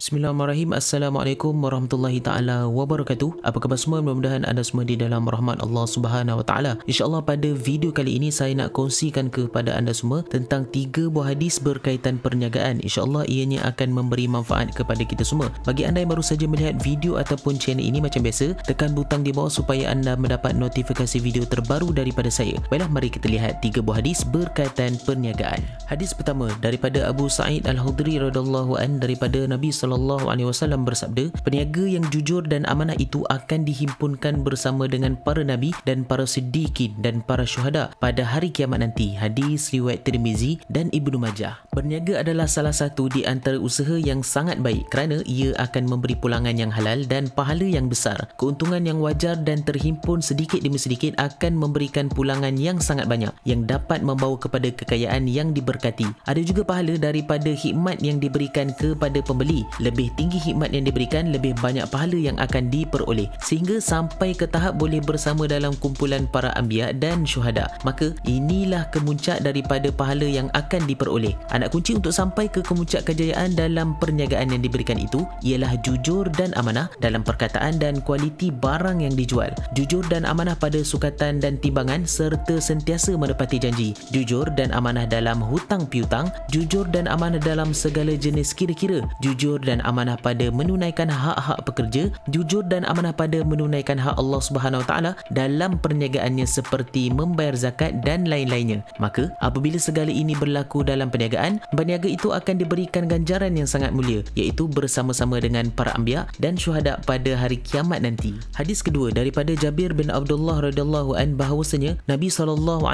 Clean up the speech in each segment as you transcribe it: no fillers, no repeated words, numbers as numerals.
Bismillahirrahmanirrahim. Assalamualaikum warahmatullahi taala wabarakatuh. Apa khabar semua? Mudah-mudahan anda semua di dalam rahmat Allah Subhanahu wa taala. Insya-Allah pada video kali ini saya nak kongsikan kepada anda semua tentang 3 buah hadis berkaitan perniagaan. Insya-Allah ianya akan memberi manfaat kepada kita semua. Bagi anda yang baru saja melihat video ataupun channel ini, macam biasa, tekan butang di bawah supaya anda mendapat notifikasi video terbaru daripada saya. Baiklah, mari kita lihat 3 buah hadis berkaitan perniagaan. Hadis pertama daripada Abu Sa'id Al-Khudri radhiyallahu an, daripada Nabi sallallahu alaihi wasallam bersabda, peniaga yang jujur dan amanah itu akan dihimpunkan bersama dengan para nabi dan para siddiqin dan para syuhada pada hari kiamat nanti. Hadis riwayat Tirmizi dan Ibnu Majah. Berniaga adalah salah satu di antara usaha yang sangat baik kerana ia akan memberi pulangan yang halal dan pahala yang besar. Keuntungan yang wajar dan terhimpun sedikit demi sedikit akan memberikan pulangan yang sangat banyak yang dapat membawa kepada kekayaan yang diberkati. Ada juga pahala daripada khidmat yang diberikan kepada pembeli. Lebih tinggi khidmat yang diberikan, lebih banyak pahala yang akan diperoleh, sehingga sampai ke tahap boleh bersama dalam kumpulan para anbiya dan syuhada. Maka inilah kemuncak daripada pahala yang akan diperoleh. Anak kunci untuk sampai ke kemuncak kejayaan dalam perniagaan yang diberikan itu ialah jujur dan amanah dalam perkataan dan kualiti barang yang dijual. Jujur dan amanah pada sukatan dan timbangan serta sentiasa menepati janji. Jujur dan amanah dalam hutang piutang. Jujur dan amanah dalam segala jenis kira-kira. Jujur dan amanah pada menunaikan hak-hak pekerja, jujur dan amanah pada menunaikan hak Allah Subhanahu Wa Taala dalam perniagaannya seperti membayar zakat dan lain-lainnya. Maka apabila segala ini berlaku dalam perniagaan, peniaga itu akan diberikan ganjaran yang sangat mulia, iaitu bersama-sama dengan para anbiya dan syuhada pada hari kiamat nanti. Hadis kedua daripada Jabir bin Abdullah radhiyallahu an, bahawasanya Nabi SAW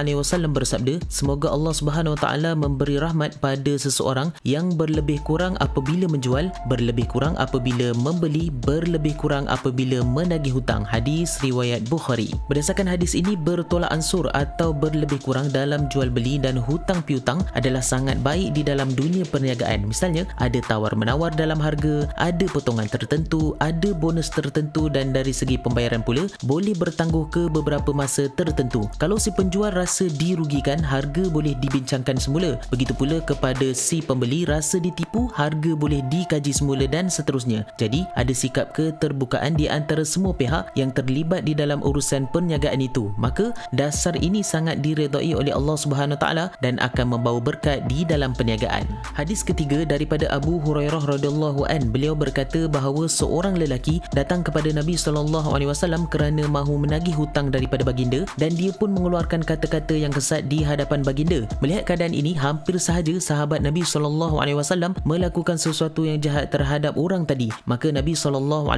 bersabda, semoga Allah Subhanahu Wa Taala memberi rahmat pada seseorang yang berlebih kurang apabila menjual, berlebih kurang apabila membeli, berlebih kurang apabila menagih hutang. Hadis riwayat Bukhari. Berdasarkan hadis ini, bertolak ansur atau berlebih kurang dalam jual beli dan hutang piutang adalah sangat baik di dalam dunia perniagaan. Misalnya, ada tawar-menawar dalam harga, ada potongan tertentu, ada bonus tertentu, dan dari segi pembayaran pula boleh bertangguh ke beberapa masa tertentu. Kalau si penjual rasa dirugikan, harga boleh dibincangkan semula. Begitu pula kepada si pembeli rasa ditipu, harga boleh dikaji semula dan seterusnya. Jadi ada sikap keterbukaan di antara semua pihak yang terlibat di dalam urusan perniagaan itu. Maka dasar ini sangat diredai oleh Allah Subhanahu Wa Taala dan akan membawa berkat di dalam perniagaan. Hadis ketiga daripada Abu Hurairah radhiyallahu an, beliau berkata bahawa seorang lelaki datang kepada Nabi sallallahu alaihi wasallam kerana mahu menagih hutang daripada baginda, dan dia pun mengeluarkan kata-kata yang kesat di hadapan baginda. Melihat keadaan ini, hampir sahaja sahabat Nabi sallallahu alaihi wasallam melakukan sesuatu yang jahat terhadap orang tadi. Maka Nabi SAW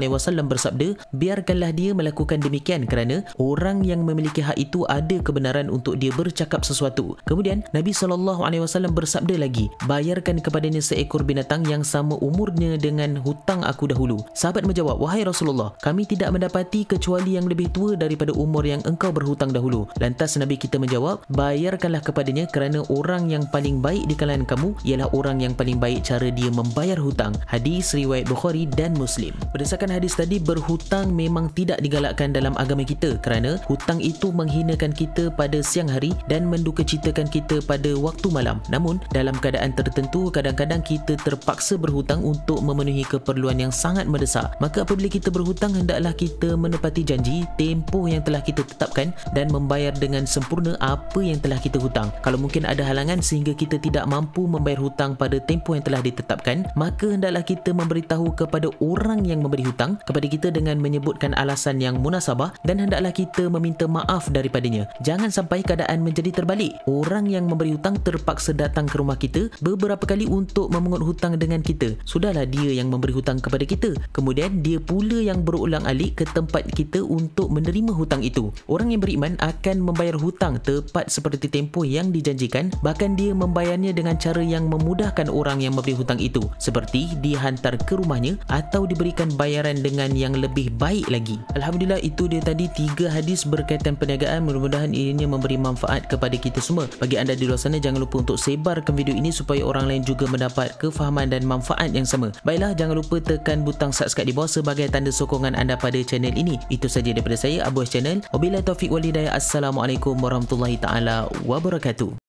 bersabda, biarkanlah dia melakukan demikian kerana orang yang memiliki hak itu ada kebenaran untuk dia bercakap sesuatu. Kemudian Nabi SAW bersabda lagi, bayarkan kepadanya seekor binatang yang sama umurnya dengan hutang aku dahulu. Sahabat menjawab, wahai Rasulullah, kami tidak mendapati kecuali yang lebih tua daripada umur yang engkau berhutang dahulu. Lantas Nabi kita menjawab, bayarkanlah kepadanya kerana orang yang paling baik di kalangan kamu ialah orang yang paling baik cara dia membayar hutang. Hadis riwayat Bukhari dan Muslim. Berdasarkan hadis tadi, berhutang memang tidak digalakkan dalam agama kita kerana hutang itu menghinakan kita pada siang hari dan mendukacitakan kita pada waktu malam. Namun dalam keadaan tertentu, kadang-kadang kita terpaksa berhutang untuk memenuhi keperluan yang sangat mendesak. Maka apabila kita berhutang, hendaklah kita menepati janji, tempoh yang telah kita tetapkan dan membayar dengan sempurna apa yang telah kita hutang. Kalau mungkin ada halangan sehingga kita tidak mampu membayar hutang pada tempoh yang telah ditetapkan, maka hendaklah kita memberitahu kepada orang yang memberi hutang kepada kita dengan menyebutkan alasan yang munasabah, dan hendaklah kita meminta maaf daripadanya. Jangan sampai keadaan menjadi terbalik. Orang yang memberi hutang terpaksa datang ke rumah kita beberapa kali untuk memungut hutang dengan kita. Sudahlah dia yang memberi hutang kepada kita, kemudian dia pula yang berulang-alik ke tempat kita untuk menerima hutang itu. Orang yang beriman akan membayar hutang tepat seperti tempoh yang dijanjikan, bahkan dia membayarnya dengan cara yang memudahkan orang yang memberi hutang itu, seperti dihantar ke rumahnya atau diberikan bayaran dengan yang lebih baik lagi. Alhamdulillah, itu dia tadi 3 hadis berkaitan perniagaan. Mudah-mudahan ianya memberi manfaat kepada kita semua. Bagi anda di luar sana, jangan lupa untuk sebarkan video ini supaya orang lain juga mendapat kefahaman dan manfaat yang sama. Baiklah, jangan lupa tekan butang subscribe di bawah sebagai tanda sokongan anda pada channel ini. Itu saja daripada saya, Abu Channel. Wabillahi taufiq wal hidayah. Assalamualaikum warahmatullahi taala wabarakatuh.